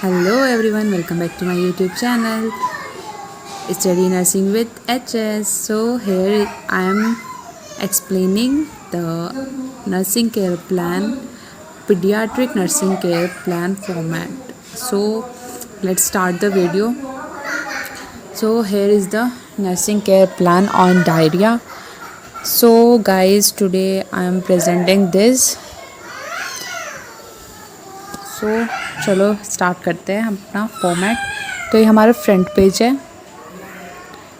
Hello everyone, welcome back to my YouTube channel Study Nursing with HS. So here I am explaining the nursing care plan, pediatric nursing care plan format. So let's start the video. So here is the nursing care plan on diarrhea. So guys, today I am presenting this. चलो start करते हैं अपना format. तो ये हमारा front page है।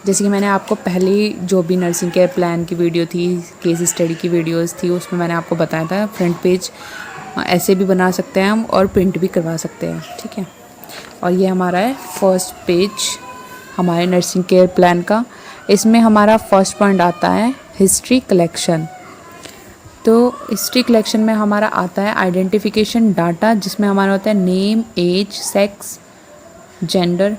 जैसे कि मैंने आपको पहली जो भी नर्सिंग केयर प्लान की वीडियो थी, केस स्टडी की वीडियोस थी, उसमें मैंने आपको बताया था फ्रंट पेज ऐसे भी बना सकते हैं हम और प्रिंट भी करवा सकते हैं, ठीक है। और ये हमारा है फर्स्ट पेज हमारे नर्सिंग केयर प्लान का। इसमें हमारा फर्स्ट पॉइंट आता है हिस्ट्री कलेक्शन। तो हिस्ट्री कलेक्शन में हमारा आता है आइडेंटिफिकेशन डाटा, जिसमें हमारा होता है name, age, sex, gender,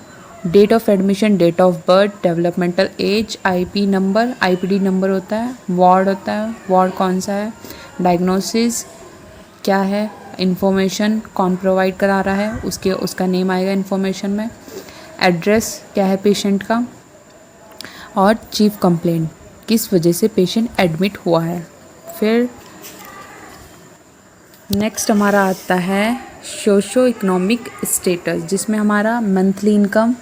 date of admission, date of birth, developmental age, IP number, IPD number होता है, वार्ड होता है, वार्ड कौन सा है, डायग्नोसिस क्या है, इन्फॉर्मेशन कौन प्रोवाइड करा रहा है उसका नेम आएगा इन्फॉर्मेशन में, एड्रेस क्या है पेशेंट का, और चीफ कंप्लेंट किस वजह से पेशेंट एडमिट हुआ है। फिर नेक्स्ट हमारा आता है सोशो इकोनॉमिक स्टेटस, जिसमें हमारा मंथली इनकम,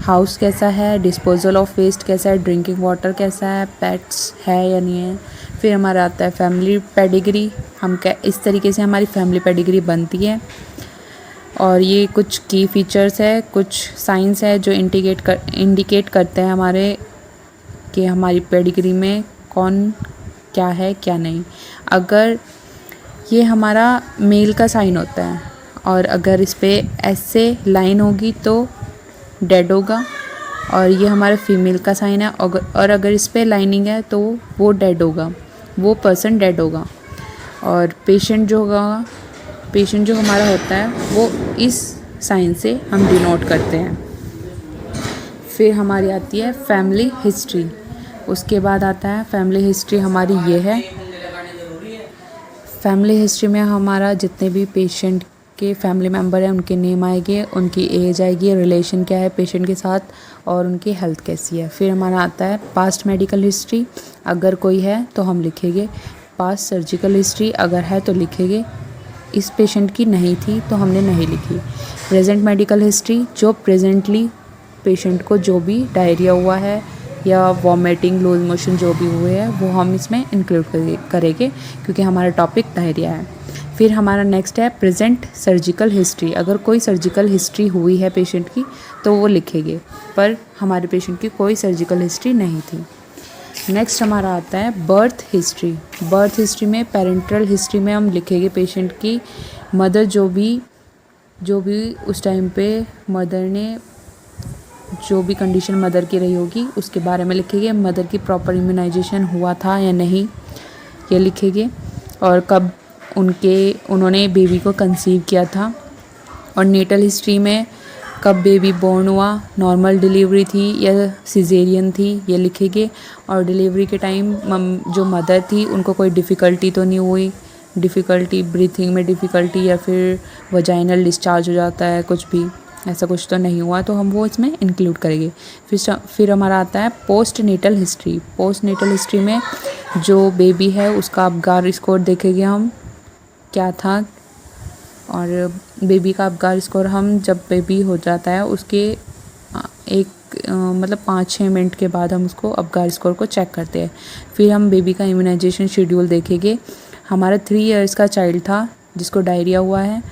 हाउस कैसा है, डिस्पोजल ऑफ वेस्ट कैसा है, ड्रिंकिंग वाटर कैसा है, पेट्स है या नहीं है। फिर हमारा आता है फैमिली पेडिग्री, हम क्या इस तरीके से हमारी फैमिली पेडिग्री बनती है। और ये कुछ की फीचर्स है, कुछ साइंस है जो इंडिकेट करते हैं हमारे कि हमारी पेडिग्री में कौन क्या है क्या नहीं। अगर ये हमारा मेल का साइन होता है और अगर इस पे ऐसे लाइन होगी तो डेड होगा, और ये हमारा फीमेल का साइन है और अगर इस पे लाइनिंग है तो वो डेड होगा, वो पर्सन डेड होगा। और पेशेंट जो हमारा होता है वो इस साइन से हम डिनोट करते हैं। फिर हमारी आती है फैमिली हिस्ट्री। उसके बाद आता है फैमिली हिस्ट्री हमारी ये है। फैमिली हिस्ट्री में हमारा जितने भी पेशेंट के फैमिली मेम्बर हैं उनके नेम आएंगे, उनकी एज आएगी, रिलेशन क्या है पेशेंट के साथ, और उनकी हेल्थ कैसी है। फिर हमारा आता है पास्ट मेडिकल हिस्ट्री, अगर कोई है तो हम लिखेंगे। पास्ट सर्जिकल हिस्ट्री अगर है तो लिखेंगे, इस पेशेंट की नहीं थी तो हमने नहीं लिखी। प्रेजेंट मेडिकल हिस्ट्री, जो प्रेजेंटली पेशेंट को जो भी डायरिया हुआ है या वॉमिटिंग, लूज मोशन जो भी हुए हैं वो हम इसमें इंक्लूड करेंगे क्योंकि हमारा टॉपिक डायरिया है। फिर हमारा नेक्स्ट है प्रेजेंट सर्जिकल हिस्ट्री, अगर कोई सर्जिकल हिस्ट्री हुई है पेशेंट की तो वो लिखेंगे, पर हमारे पेशेंट की कोई सर्जिकल हिस्ट्री नहीं थी। नेक्स्ट हमारा आता है बर्थ हिस्ट्री। बर्थ हिस्ट्री में पेरेंटल हिस्ट्री में हम लिखेंगे पेशेंट की मदर जो भी उस टाइम पे मदर ने जो भी कंडीशन मदर की रही होगी उसके बारे में लिखेंगे। मदर की प्रॉपर इम्यूनाइजेशन हुआ था या नहीं ये लिखेंगे, और कब उन्होंने बेबी को कंसीव किया था। और नेटल हिस्ट्री में कब बेबी बोर्न हुआ, नॉर्मल डिलीवरी थी या सिजेरियन थी ये लिखेंगे। और डिलीवरी के टाइम जो मदर थी उनको कोई डिफ़िकल्टी तो नहीं हुई, डिफ़िकल्टी ब्रीथिंग में डिफ़िकल्टी या फिर वजाइनल डिस्चार्ज हो जाता है, कुछ भी ऐसा कुछ तो नहीं हुआ, तो हम वो इसमें इंक्लूड करेंगे। फिर हमारा आता है post natal history. Post natal history में जो बेबी है उसका अबगार स्कोर देखेंगे हम क्या था, और बेबी का अबगार स्कोर हम जब बेबी हो जाता है उसके मतलब 5-6 मिनट के बाद हम उसको अबगार स्कोर को चेक करते हैं। फिर हम बेबी का इम्यूनाइजेशन शेड्यूल देखेंगे। हमारा 3 इयर्स का चाइल्ड था जिसको डायरिया हुआ है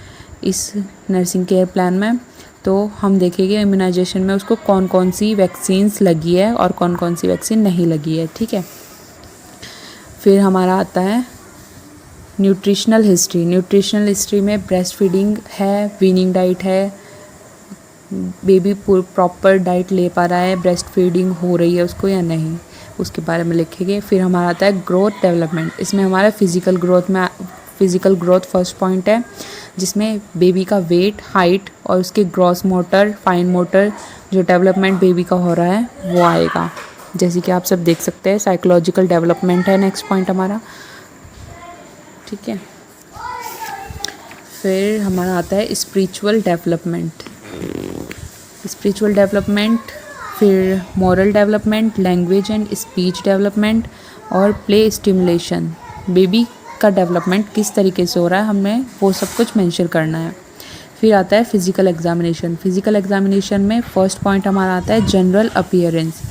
इस नर्सिंग केयर प्लान में, तो हम देखेंगे इम्यूनाइजेशन में उसको कौन कौन सी वैक्सीन्स लगी है और कौन कौन सी वैक्सीन नहीं लगी है, ठीक है। फिर हमारा आता है न्यूट्रिशनल हिस्ट्री। न्यूट्रिशनल हिस्ट्री में ब्रेस्ट फीडिंग है, वीनिंग डाइट है, बेबी प्रॉपर डाइट ले पा रहा है, ब्रेस्ट फीडिंग हो रही है उसको या नहीं, उसके बारे में लिखेंगे। फिर हमारा आता है ग्रोथ डेवलपमेंट। इसमें हमारा फिज़िकल ग्रोथ फर्स्ट पॉइंट है, जिसमें बेबी का वेट, हाइट और उसके ग्रॉस मोटर, फाइन मोटर जो डेवलपमेंट बेबी का हो रहा है वो आएगा। जैसे कि आप सब देख सकते हैं साइकोलॉजिकल डेवलपमेंट है नेक्स्ट पॉइंट हमारा, ठीक है। फिर हमारा आता है स्पिरिचुअल डेवलपमेंट। स्पिरिचुअल डेवलपमेंट, फिर moral development, language and speech development और प्ले स्टिमुलेशन। बेबी का डेवलपमेंट किस तरीके से हो रहा है हमें वो सब कुछ मेंशन करना है। फिर आता है फिजिकल एग्जामिनेशन। फिजिकल एग्जामिनेशन में फर्स्ट पॉइंट हमारा आता है जनरल अपीयरेंस।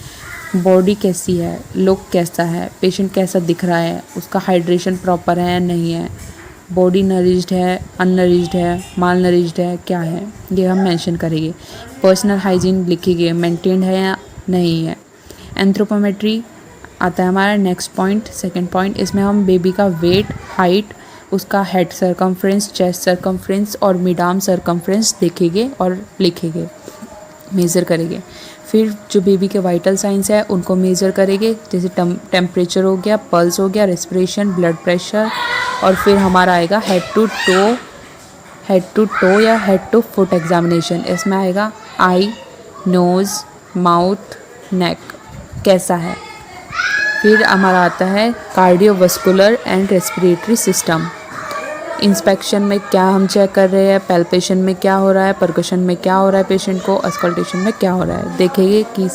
बॉडी कैसी है, लुक कैसा है, पेशेंट कैसा दिख रहा है, उसका हाइड्रेशन प्रॉपर है या नहीं है, बॉडी नरिश्ड है, अननरिश्ड है, माल नरिश्ड है, क्या है, ये हम मेंशन करेंगे। पर्सनल हाइजीन लिखेंगे, मेंटेन्ड है या नहीं है। एंथ्रोपोमेट्री आता है हमारा नेक्स्ट पॉइंट, सेकंड पॉइंट। इसमें हम बेबी का वेट, हाइट, उसका हेड सरकमफ्रेंस, चेस्ट सरकमफ्रेंस और मिड आर्म सरकमफ्रेंस देखेंगे और लिखेंगे, मेज़र करेंगे। फिर जो बेबी के वाइटल साइंस है उनको मेज़र करेंगे, जैसे टेम्परेचर हो गया, पल्स हो गया, रेस्पिरेशन, ब्लड प्रेशर। और फिर हमारा आएगा हेड टू टो या हेड टू फुट एग्जामिनेशन। इसमें आएगा आई, नोज़, माउथ, नेक कैसा है। फिर हमारा आता है cardiovascular and respiratory system. Inspection में क्या हम चेक कर रहे हैं, पैल्पेशन में क्या हो रहा है, परकशन में क्या हो रहा है पेशेंट को, अस्कल्टेशन में क्या हो रहा है। देखेंगे कि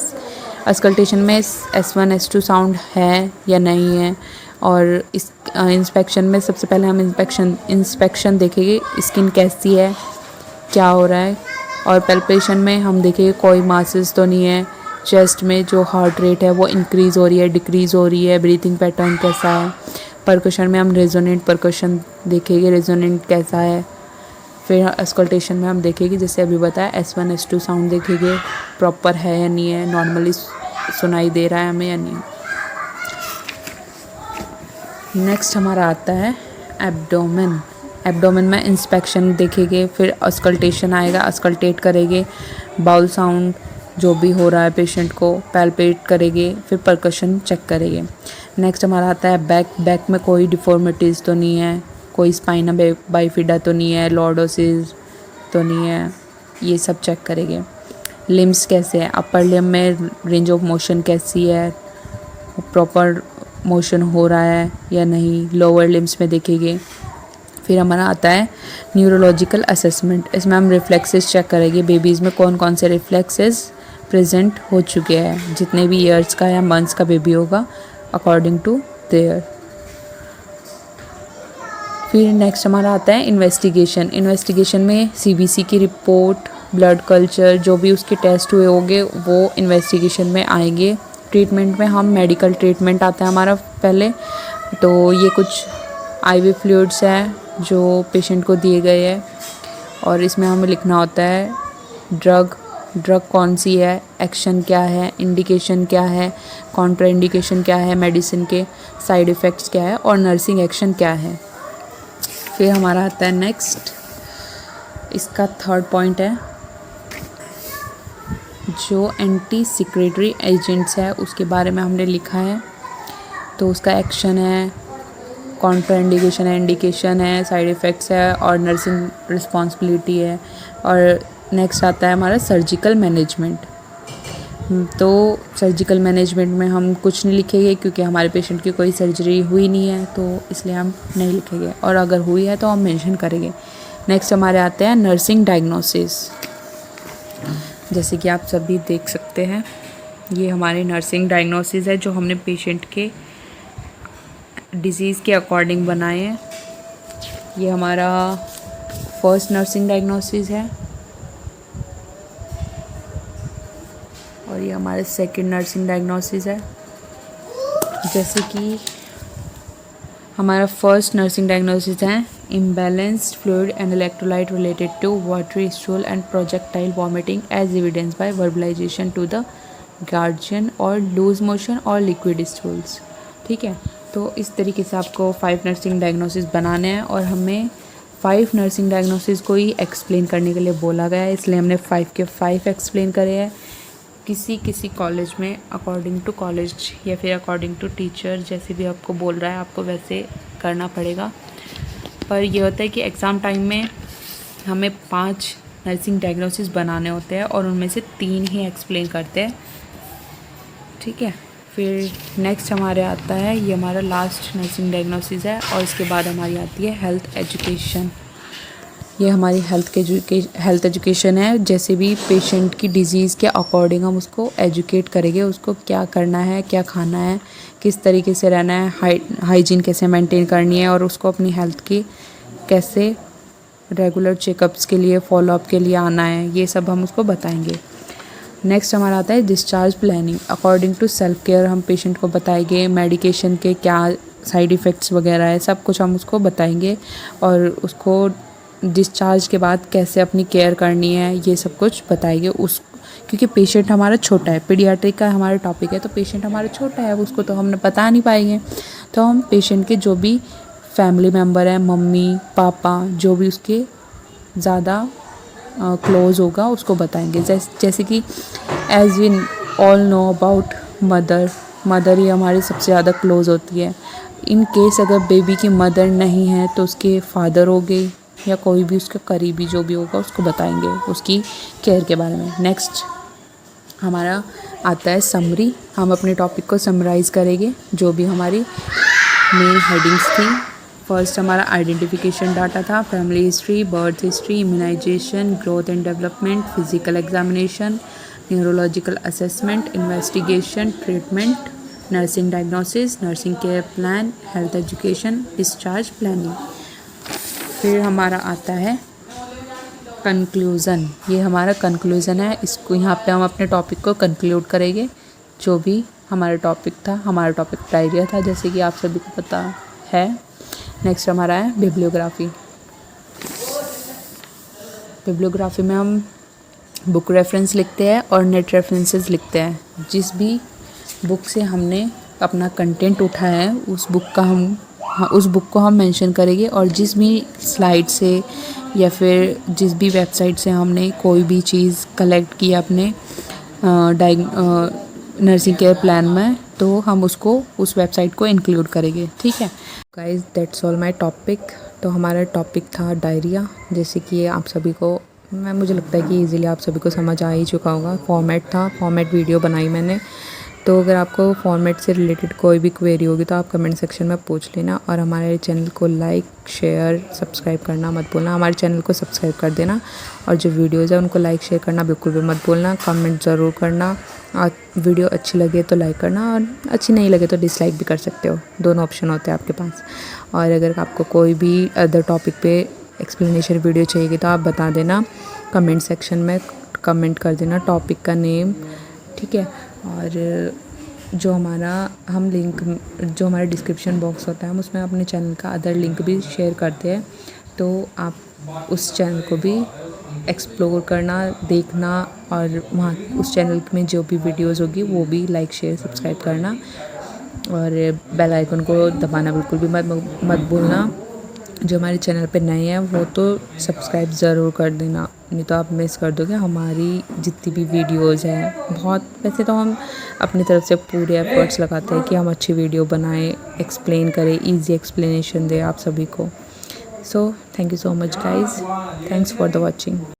अस्कल्टेशन में S1 S2 साउंड है या नहीं है। और इस इंस्पेक्शन में सबसे पहले हम इंस्पेक्शन देखेंगे, स्किन कैसी है, क्या हो रहा है। और पैल्पेशन में हम देखेंगे कोई मासेस तो नहीं है, चेस्ट में जो हार्ट रेट है वो इंक्रीज़ हो रही है, डिक्रीज़ हो रही है, ब्रीथिंग पैटर्न कैसा है। परकशन में हम रेजोनेंट परकशन देखेंगे, रेजोनेंट कैसा है। फिर अस्कल्टेशन में हम देखेंगे जैसे अभी बताया S1 S2 साउंड देखेंगे, प्रॉपर है या नहीं है, नॉर्मली सुनाई दे रहा है हमें या नहीं। नेक्स्ट हमारा आता है एब्डोमेन। एब्डोमेन में इंस्पेक्शन देखेंगे, फिर अस्कल्टेशन आएगा, अस्कल्टेट करेंगे, बाउल साउंड जो भी हो रहा है पेशेंट को पैल्पेट करेंगे, फिर परकशन चेक करेंगे। नेक्स्ट हमारा आता है बैक। बैक में कोई डिफॉर्मिटीज़ तो नहीं है, कोई स्पाइना बाइफिडा तो नहीं है, लॉर्डोसिस तो नहीं है, ये सब चेक करेंगे। लिम्स कैसे हैं, अपर लिम्ब में रेंज ऑफ मोशन कैसी है, प्रॉपर मोशन हो रहा है या नहीं। लोअर लिम्स में देखेंगे। फिर हमारा आता है न्यूरोलॉजिकल असेसमेंट। इसमें हम रिफ्लेक्सेस चेक करेंगे, बेबीज़ में कौन कौन से रिफ्लेक्सेस प्रेजेंट हो चुके हैं, जितने भी ईयर्स का या मंथ्स का बेबी होगा अकॉर्डिंग टू देयर। फिर नेक्स्ट हमारा आता है इन्वेस्टिगेशन। इन्वेस्टिगेशन में CBC की रिपोर्ट, ब्लड कल्चर, जो भी उसके टेस्ट हुए होंगे वो इन्वेस्टिगेशन में आएंगे। ट्रीटमेंट में हम मेडिकल ट्रीटमेंट आता है हमारा पहले, तो ये कुछ IV फ्लूइड्स है जो पेशेंट को दिए गए हैं और इसमें हमें लिखना होता है ड्रग कौन सी है, एक्शन क्या है, इंडिकेशन क्या है, कॉन्ट्रा इंडिकेशन क्या है, मेडिसिन के साइड इफ़ेक्ट्स क्या है और नर्सिंग एक्शन क्या है। फिर हमारा आता है नेक्स्ट, इसका थर्ड पॉइंट है जो एंटी सिक्रेटरी एजेंट्स है उसके बारे में हमने लिखा है। तो उसका एक्शन है, कॉन्ट्रा इंडिकेशन है, इंडिकेशन है, साइड इफ़ेक्ट्स है और नर्सिंग रिस्पॉन्सिबिलिटी है। और नेक्स्ट आता है हमारा सर्जिकल मैनेजमेंट। तो सर्जिकल मैनेजमेंट में हम कुछ नहीं लिखेंगे क्योंकि हमारे पेशेंट की कोई सर्जरी हुई नहीं है, तो इसलिए हम नहीं लिखेंगे, और अगर हुई है तो हम मेंशन करेंगे। नेक्स्ट हमारे आते हैं नर्सिंग डायग्नोसिस। जैसे कि आप सभी देख सकते हैं, ये हमारे नर्सिंग डायग्नोसिस है जो हमने पेशेंट के डिज़ीज़ के अकॉर्डिंग बनाए हैं। ये हमारा फर्स्ट नर्सिंग डायग्नोसिस है और ये हमारे सेकंड नर्सिंग डायग्नोसिस है। जैसे कि हमारा फर्स्ट नर्सिंग डायग्नोसिस है imbalanced fluid and electrolyte related to watery stool and projectile vomiting as evidence by verbalization to the guardian और लूज मोशन और लिक्विड स्टूल्स। ठीक है, तो इस तरीके से आपको 5 नर्सिंग डायग्नोसिस बनाने हैं और हमें 5 नर्सिंग डायग्नोसिस को ही एक्सप्लेन करने के लिए बोला गया है, इसलिए हमने 5 के 5 एक्सप्लेन करे हैं। किसी कॉलेज में अकॉर्डिंग टू कॉलेज या फिर अकॉर्डिंग टू टीचर जैसे भी आपको बोल रहा है आपको वैसे करना पड़ेगा। पर यह होता है कि एग्ज़ाम टाइम में हमें 5 नर्सिंग डायग्नोसिस बनाने होते हैं और उनमें से 3 ही एक्सप्लेन करते हैं। ठीक है, फिर नेक्स्ट हमारे आता है, ये हमारा लास्ट नर्सिंग डायग्नोसिस है और इसके बाद हमारी आती है हेल्थ एजुकेशन। ये हमारी हेल्थ एजुकेशन है। जैसे भी पेशेंट की डिज़ीज़ के अकॉर्डिंग हम उसको एजुकेट करेंगे, उसको क्या करना है, क्या खाना है, किस तरीके से रहना है, हाइजीन कैसे मेंटेन करनी है, और उसको अपनी हेल्थ की कैसे रेगुलर चेकअप्स के लिए, फॉलोअप के लिए आना है, ये सब हम उसको बताएंगे। नेक्स्ट हमारा आता है discharge planning. According to self care हम पेशेंट को बताएंगे मेडिकेशन के क्या साइड इफ़ेक्ट्स वगैरह है, सब कुछ हम उसको बताएंगे, और उसको डिस्चार्ज के बाद कैसे अपनी केयर करनी है, ये सब कुछ बताएंगे उस, क्योंकि पेशेंट हमारा छोटा है, पीडियाट्रिक का हमारा टॉपिक है, तो पेशेंट हमारा छोटा है, उसको तो हम बता नहीं पाएंगे। तो हम पेशेंट के जो भी फैमिली मेम्बर हैं, मम्मी पापा, जो भी उसके ज़्यादा क्लोज़ होगा उसको बताएंगे। जैसे कि as we all know about mother ही हमारी सबसे ज़्यादा क्लोज़ होती है। इन केस अगर बेबी की मदर नहीं है तो उसके फादर हो गए या कोई भी उसका करीबी जो भी होगा उसको बताएंगे उसकी केयर के बारे में। नेक्स्ट हमारा आता है समरी। हम अपने टॉपिक को समराइज़ करेंगे, जो भी हमारी मेन हेडिंग्स थी। फर्स्ट हमारा आइडेंटिफिकेशन डाटा था, family history, birth history, immunisation, growth and development, physical examination, neurological assessment, investigation, treatment, nursing diagnosis, nursing care plan, health education, discharge planning. फिर हमारा आता है कंक्लूज़न। ये हमारा कंक्लूज़न है, इसको यहाँ पे हम अपने टॉपिक को कंक्लूड करेंगे। जो भी हमारा टॉपिक था, हमारा टॉपिक डायरिया था, जैसे कि आप सभी को पता है। नेक्स्ट हमारा है बिब्लियोग्राफी। बिब्लियोग्राफी में हम बुक रेफरेंस लिखते हैं और नेट रेफरेंसेस लिखते हैं। जिस भी बुक से हमने अपना कंटेंट उठाया है उस बुक को हम मेंशन करेंगे, और जिस भी स्लाइड से या फिर जिस भी वेबसाइट से हमने कोई भी चीज़ कलेक्ट की अपने नर्सिंग केयर प्लान में, तो हम उसको उस वेबसाइट को इंक्लूड करेंगे। ठीक है guys, that's all my topic. तो हमारा टॉपिक था डायरिया। जैसे कि आप सभी को मुझे लगता है कि इजीली आप सभी को समझ आ ही चुका होगा। फॉर्मेट वीडियो बनाई मैंने। तो अगर आपको फॉर्मेट से रिलेटेड कोई भी क्वेरी होगी तो आप कमेंट सेक्शन में पूछ लेना, और हमारे चैनल को लाइक शेयर सब्सक्राइब करना मत भूलना। हमारे चैनल को सब्सक्राइब कर देना, और जो वीडियोज़ है उनको लाइक शेयर करना बिल्कुल भी मत भूलना। कमेंट ज़रूर करना, और वीडियो अच्छी लगे तो लाइक करना, और अच्छी नहीं लगे तो डिसलाइक भी कर सकते हो, दोनों ऑप्शन होते हैं आपके पास। और अगर आपको कोई भी अदर टॉपिक पे एक्सप्लेनेशन वीडियो चाहिए तो आप बता देना, कमेंट सेक्शन में कमेंट कर देना टॉपिक का नेम। ठीक है, और जो हमारा डिस्क्रिप्शन बॉक्स होता है हम उसमें अपने चैनल का अदर लिंक भी शेयर करते हैं, तो आप उस चैनल को भी एक्सप्लोर करना, देखना, और वहाँ उस चैनल में जो भी वीडियोस होगी वो भी लाइक शेयर सब्सक्राइब करना, और बेल आइकन को दबाना बिल्कुल भी मत भूलना। जो हमारे चैनल पे नए हैं वो तो सब्सक्राइब ज़रूर कर देना, नहीं तो आप मिस कर दोगे हमारी जितनी भी वीडियोज़ हैं। वैसे तो हम अपनी तरफ से पूरे एफर्ट्स लगाते हैं कि हम अच्छी वीडियो बनाएं, एक्सप्लेन करें, इजी एक्सप्लेनेशन दें आप सभी को। So thank you so much guys, thanks for the watching.